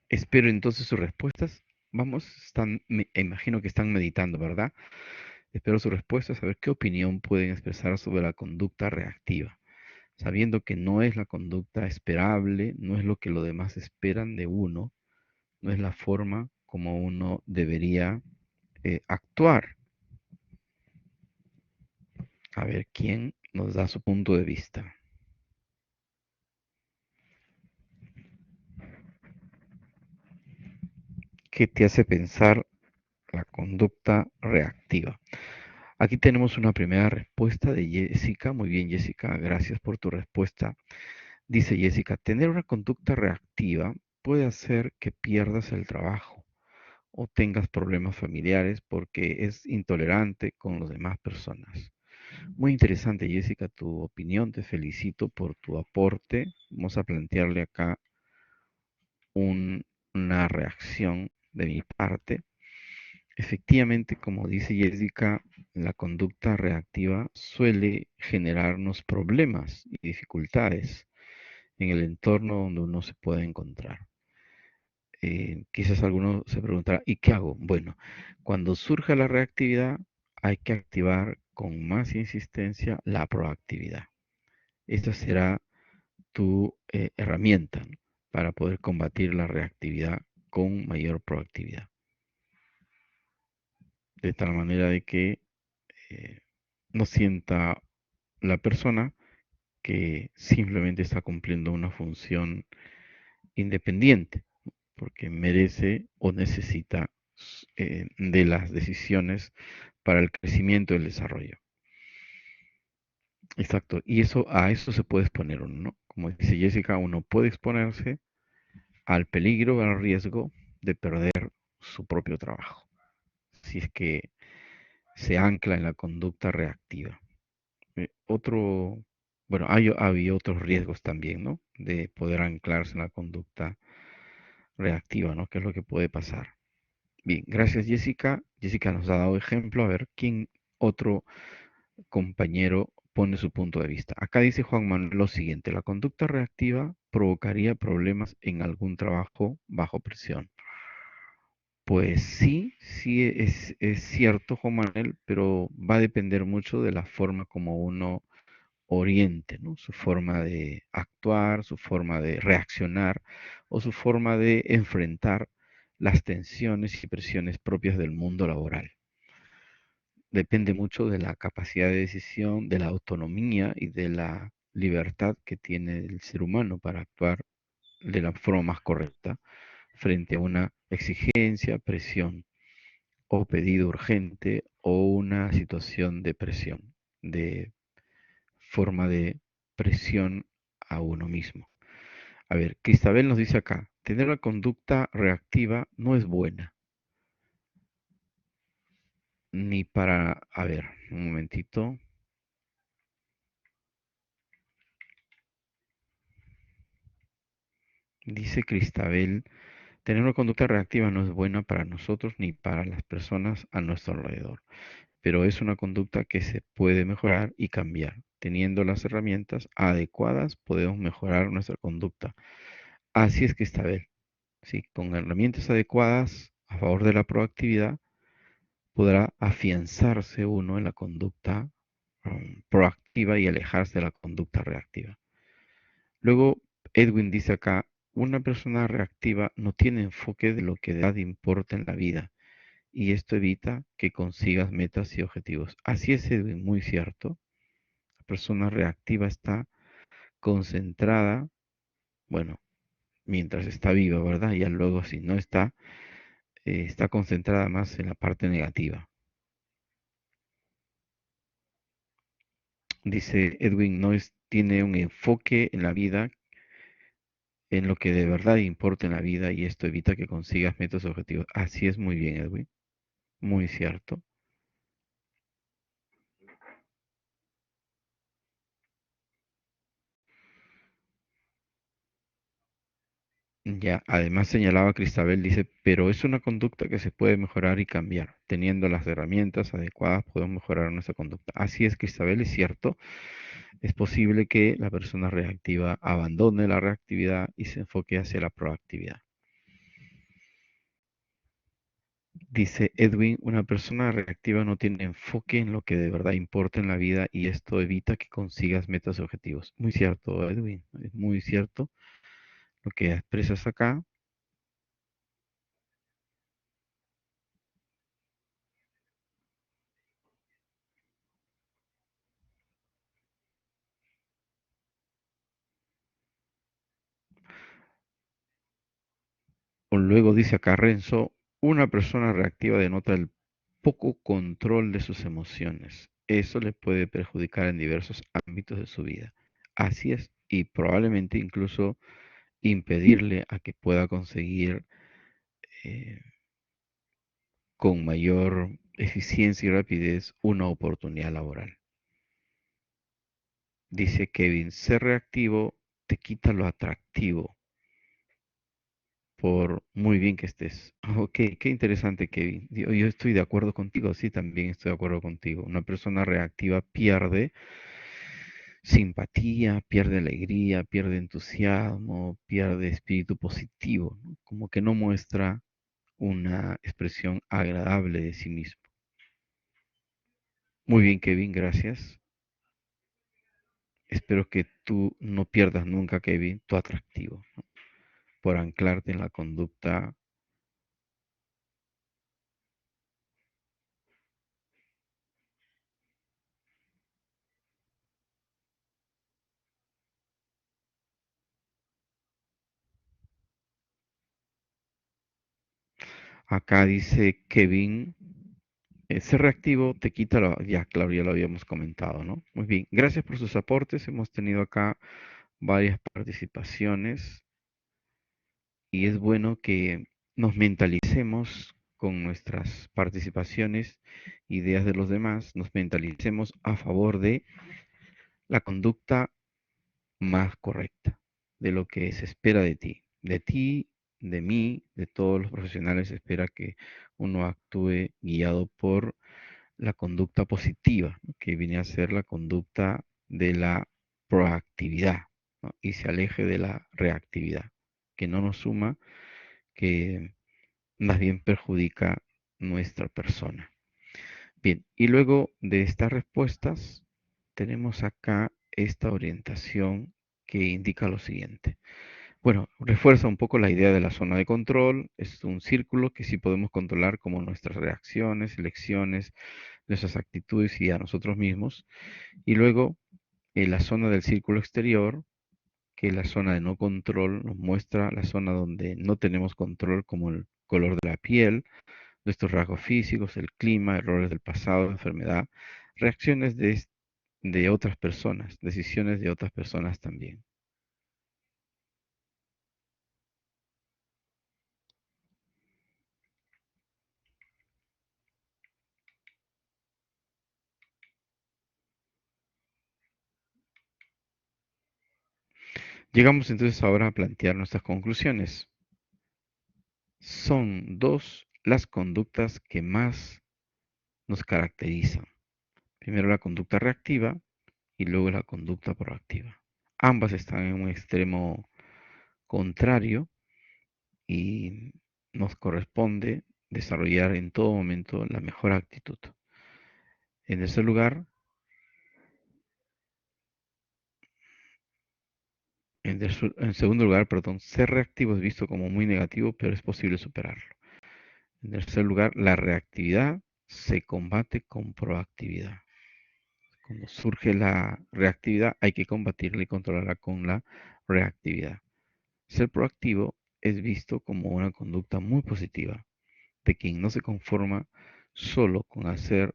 Espero entonces sus respuestas. Vamos, imagino que están meditando, ¿verdad? Espero sus respuestas, a ver qué opinión pueden expresar sobre la conducta reactiva, sabiendo que no es la conducta esperable, no es lo que los demás esperan de uno, no es la forma como uno debería actuar. A ver quién nos da su punto de vista. ¿Qué te hace pensar la conducta reactiva? Aquí tenemos una primera respuesta de Jessica. Muy bien, Jessica, gracias por tu respuesta. Dice Jessica, tener una conducta reactiva puede hacer que pierdas el trabajo o tengas problemas familiares porque es intolerante con las demás personas. Muy interesante, Jessica, tu opinión. Te felicito por tu aporte. Vamos a plantearle acá una reacción de mi parte. Efectivamente, como dice Jessica, la conducta reactiva suele generarnos problemas y dificultades en el entorno donde uno se puede encontrar. Quizás alguno se preguntará, ¿y qué hago? Bueno, cuando surge la reactividad, hay que activar con más insistencia la proactividad. Esta será tu herramienta, ¿no?, para poder combatir la reactividad con mayor proactividad. De tal manera de que eh, no sienta la persona que simplemente está cumpliendo una función independiente, porque merece o necesita de las decisiones para el crecimiento y el desarrollo. Exacto. Y eso, a eso se puede exponer uno, ¿no? Como dice Jessica, uno puede exponerse al peligro, al riesgo de perder su propio trabajo, si es que se ancla en la conducta reactiva. Otro, bueno, había otros riesgos también, ¿no?, de poder anclarse en la conducta reactiva, ¿no? ¿Qué es lo que puede pasar? Bien, gracias Jessica. Jessica nos ha dado ejemplo. A ver, ¿quién otro compañero pone su punto de vista? Acá dice Juan Manuel lo siguiente: la conducta reactiva provocaría problemas en algún trabajo bajo presión. Pues sí, sí es cierto, Juan Manuel, pero va a depender mucho de la forma como uno oriente, ¿no?, su forma de actuar, su forma de reaccionar o su forma de enfrentar las tensiones y presiones propias del mundo laboral. Depende mucho de la capacidad de decisión, de la autonomía y de la libertad que tiene el ser humano para actuar de la forma más correcta frente a una exigencia, presión o pedido urgente o una situación de presión, de forma de presión a uno mismo. A ver, Cristabel nos dice acá, tener una conducta reactiva no es buena, ni para, a ver, un momentito. Dice Cristabel, tener una conducta reactiva no es buena para nosotros ni para las personas a nuestro alrededor, pero es una conducta que se puede mejorar y cambiar. Teniendo las herramientas adecuadas podemos mejorar nuestra conducta. Así es, Cristabel. Sí, con herramientas adecuadas a favor de la proactividad podrá afianzarse uno en la conducta proactiva y alejarse de la conducta reactiva. Luego, Edwin dice acá, una persona reactiva no tiene enfoque de lo que de verdad importa en la vida y esto evita que consigas metas y objetivos. Así es, Edwin, muy cierto. La persona reactiva está concentrada, bueno, mientras está viva, ¿verdad? Ya luego si no está, está concentrada más en la parte negativa. Dice Edwin, tiene un enfoque en la vida, en lo que de verdad importa en la vida y esto evita que consigas metas y objetivos. Así es, muy bien, Edwin. Muy cierto. Ya, además señalaba Cristabel, dice, pero es una conducta que se puede mejorar y cambiar. Teniendo las herramientas adecuadas podemos mejorar nuestra conducta. Así es, Cristabel, es cierto. Es posible que la persona reactiva abandone la reactividad y se enfoque hacia la proactividad. Dice Edwin, una persona reactiva no tiene enfoque en lo que de verdad importa en la vida y esto evita que consigas metas y objetivos. Muy cierto, Edwin, es muy cierto lo que expresas acá. O luego dice acá Renzo, una persona reactiva denota el poco control de sus emociones. Eso le puede perjudicar en diversos ámbitos de su vida. Así es, y probablemente incluso impedirle a que pueda conseguir eh, con mayor eficiencia y rapidez una oportunidad laboral. Dice Kevin, ser reactivo te quita lo atractivo, por muy bien que estés. Ok, qué interesante, Kevin. Yo estoy de acuerdo contigo, sí, también estoy de acuerdo contigo. Una persona reactiva pierde simpatía, pierde alegría, pierde entusiasmo, pierde espíritu positivo, ¿no? Como que no muestra una expresión agradable de sí mismo. Muy bien, Kevin, gracias. Espero que tú no pierdas nunca, Kevin, tu atractivo, ¿no? Por anclarte en la conducta. Acá dice Kevin, ser reactivo te quita la... Ya, claro, ya lo habíamos comentado, ¿no? Muy bien, gracias por sus aportes. Hemos tenido acá varias participaciones y es bueno que nos mentalicemos con nuestras participaciones, ideas de los demás, nos mentalicemos a favor de la conducta más correcta, de lo que se espera de ti, de mí, de todos los profesionales. Se espera que uno actúe guiado por la conducta positiva, ¿no? Que viene a ser la conducta de la proactividad, ¿no? Y se aleje de la reactividad, que no nos suma, que más bien perjudica nuestra persona. Bien, y luego de estas respuestas tenemos acá esta orientación que indica lo siguiente. Bueno, refuerza un poco la idea de la zona de control. Es un círculo que sí podemos controlar como nuestras reacciones, elecciones, nuestras actitudes y a nosotros mismos. Y luego la zona del círculo exterior, que es la zona de no control, nos muestra la zona donde no tenemos control, como el color de la piel, nuestros rasgos físicos, el clima, errores del pasado, enfermedad, reacciones de otras personas, decisiones de otras personas también. Llegamos entonces ahora a plantear nuestras conclusiones. Son dos las conductas que más nos caracterizan. Primero la conducta reactiva y luego la conducta proactiva. Ambas están en un extremo contrario y nos corresponde desarrollar en todo momento la mejor actitud. En tercer lugar, en segundo lugar, perdón, ser reactivo es visto como muy negativo, pero es posible superarlo. En tercer lugar, la reactividad se combate con proactividad. Cuando surge la reactividad, hay que combatirla y controlarla con la reactividad. Ser proactivo es visto como una conducta muy positiva, de quien no se conforma solo con hacer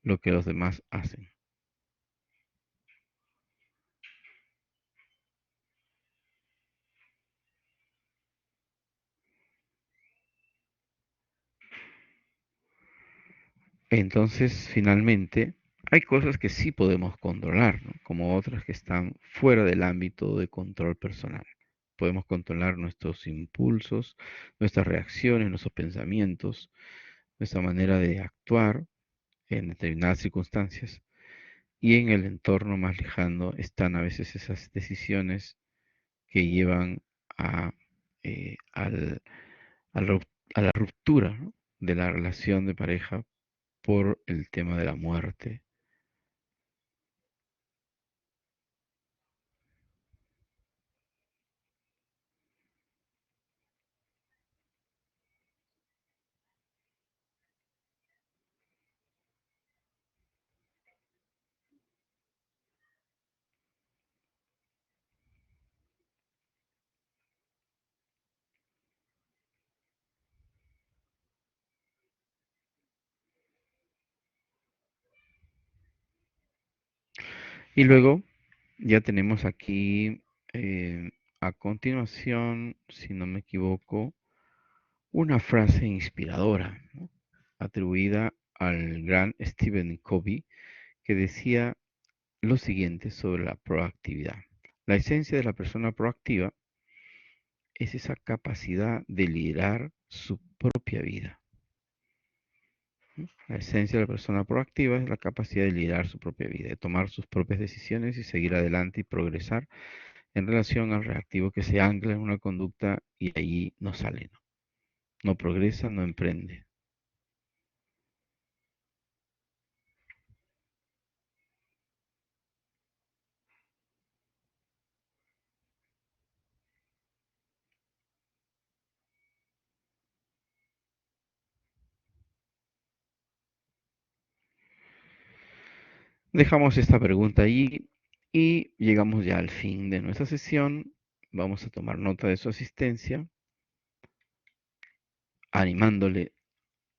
lo que los demás hacen. Entonces, finalmente, hay cosas que sí podemos controlar, ¿no? Como otras que están fuera del ámbito de control personal. Podemos controlar nuestros impulsos, nuestras reacciones, nuestros pensamientos, nuestra manera de actuar en determinadas circunstancias. Y en el entorno más lejano están a veces esas decisiones que llevan a, al, a la ruptura, ¿no? De la relación de pareja por el tema de la muerte. Y luego ya tenemos aquí a continuación, si no me equivoco, una frase inspiradora, ¿no? Atribuida al gran Stephen Covey, que decía lo siguiente sobre la proactividad. La esencia de la persona proactiva es esa capacidad de liderar su propia vida. La esencia de la persona proactiva es la capacidad de liderar su propia vida, de tomar sus propias decisiones y seguir adelante y progresar en relación al reactivo que se ancla en una conducta y allí no sale, no progresa, no emprende. Dejamos esta pregunta ahí y llegamos ya al fin de nuestra sesión. Vamos a tomar nota de su asistencia, animándole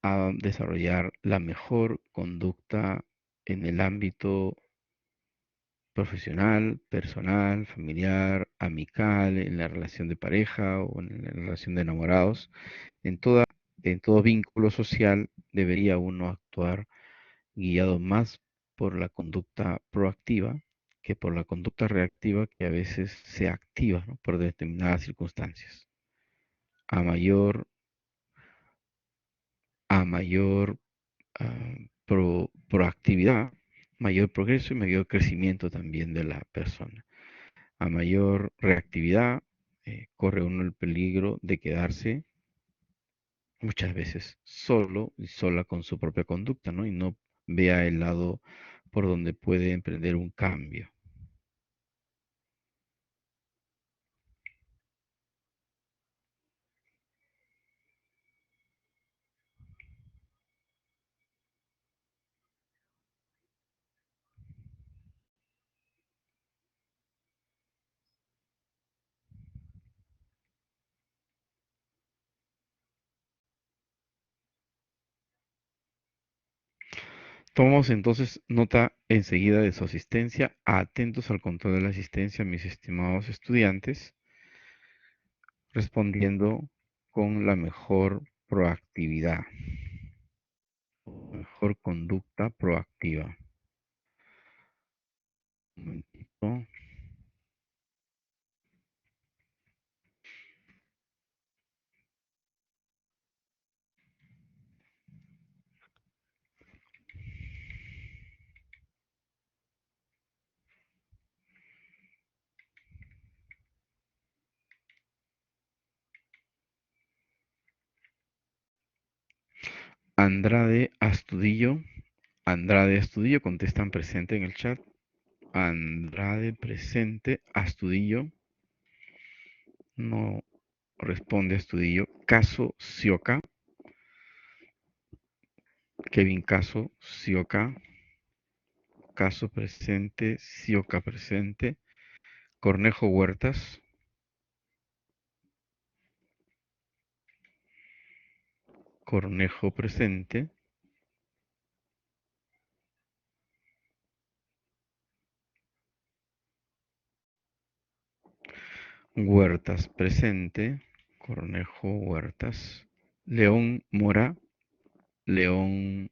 a desarrollar la mejor conducta en el ámbito profesional, personal, familiar, amical, en la relación de pareja o en la relación de enamorados. En todo vínculo social debería uno actuar guiado más por la conducta proactiva que por la conducta reactiva que a veces se activa, ¿no?, por determinadas circunstancias. A mayor, a mayor proactividad, mayor progreso y mayor crecimiento también de la persona. A mayor reactividad, corre uno el peligro de quedarse muchas veces solo y sola con su propia conducta, ¿no? Y no vea el lado por donde puede emprender un cambio. Tomamos entonces nota enseguida de su asistencia. Atentos al control de la asistencia, mis estimados estudiantes, respondiendo con la mejor proactividad, mejor conducta proactiva. Un momentito. Andrade Astudillo. Andrade Astudillo, contestan presente en el chat. Andrade presente. Astudillo no responde. Astudillo. Caso Sioca. Kevin Caso Sioca. Caso presente. Sioca presente. Cornejo Huertas. Cornejo presente. Huertas presente. Cornejo Huertas. León Mora. León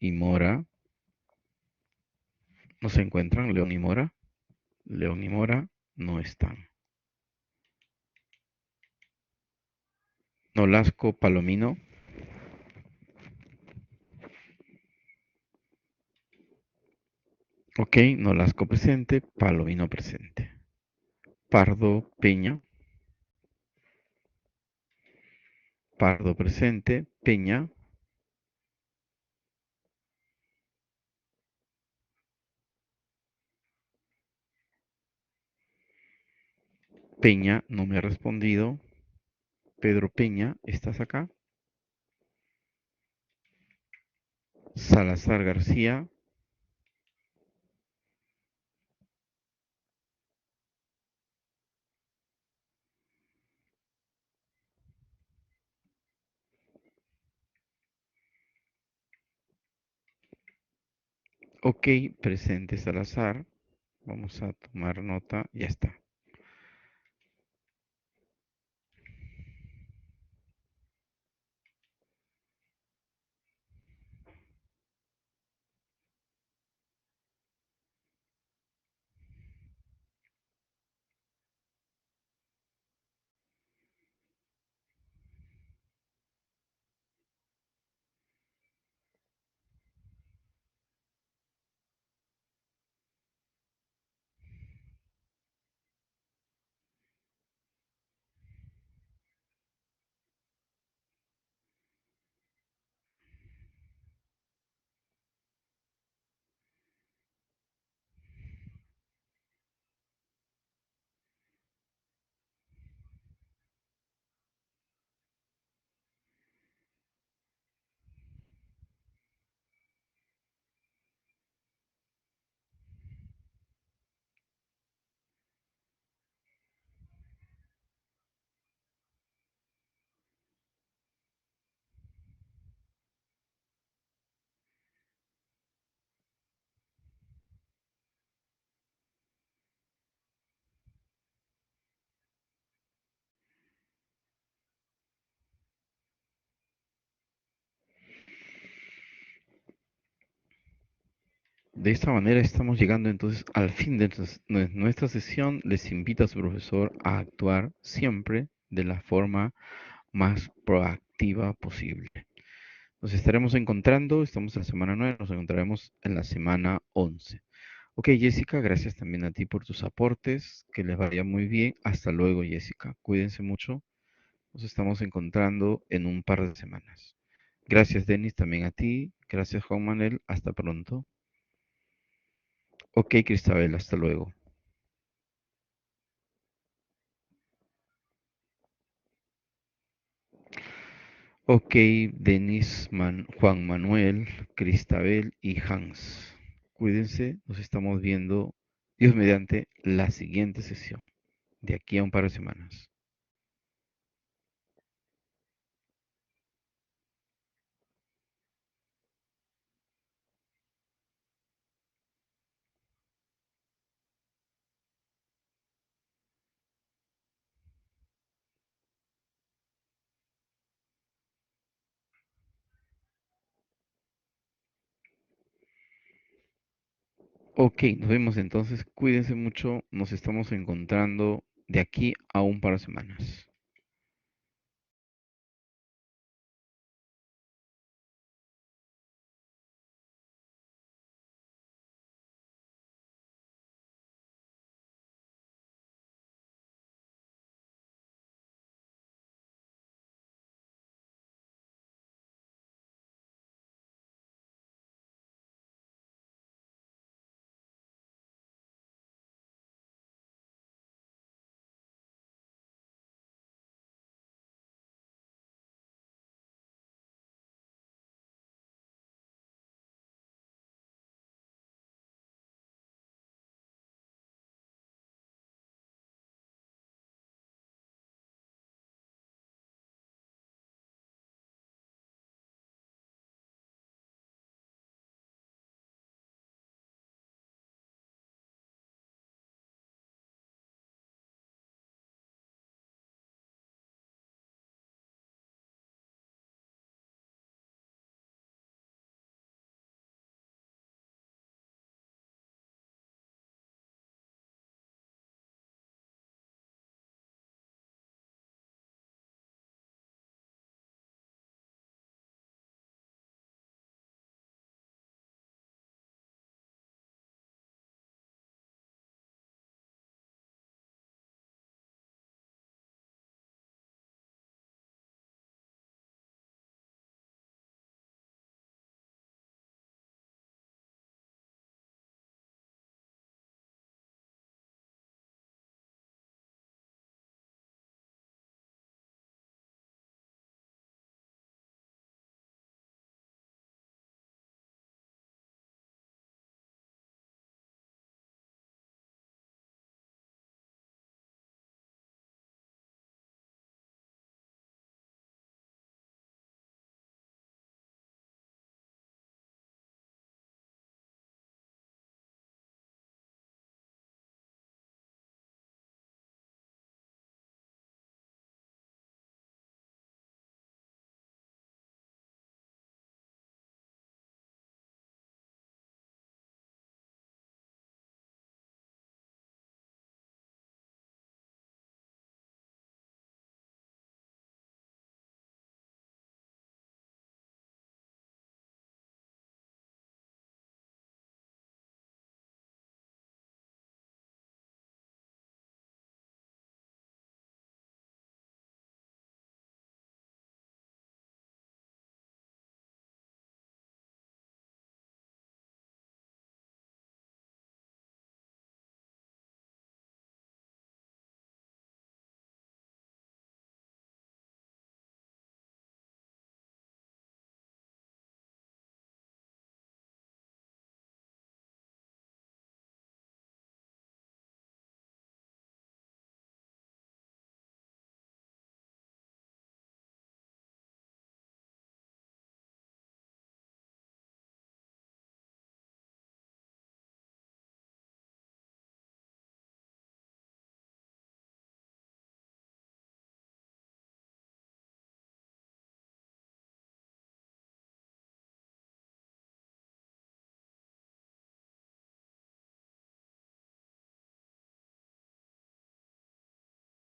y Mora. ¿No se encuentran León y Mora? León y Mora no están. Nolasco Palomino. Ok, Nolasco presente, Palomino presente. Pardo Peña. Pardo presente, Peña. Peña no me ha respondido. Pedro Peña, ¿estás acá? Salazar García. Ok, presente Salazar. Vamos a tomar nota. Ya está. de esta manera estamos llegando entonces al fin de nuestra sesión. Les invito a su profesor a actuar siempre de la forma más proactiva posible. Nos estaremos encontrando, estamos en la semana 9, nos encontraremos en la semana 11. Ok, Jessica, gracias también a ti por tus aportes, que les vaya muy bien. Hasta luego, Jessica. Cuídense mucho. Nos estamos encontrando en un par de semanas. Gracias, Denis, también a ti. Gracias, Juan Manuel. Hasta pronto. Ok, Cristabel, hasta luego. Ok, Denis, Juan Manuel, Cristabel y Hans. Cuídense, nos estamos viendo, Dios mediante, la siguiente sesión, de aquí a un par de semanas. Ok, nos vemos entonces, cuídense mucho, nos estamos encontrando de aquí a un par de semanas.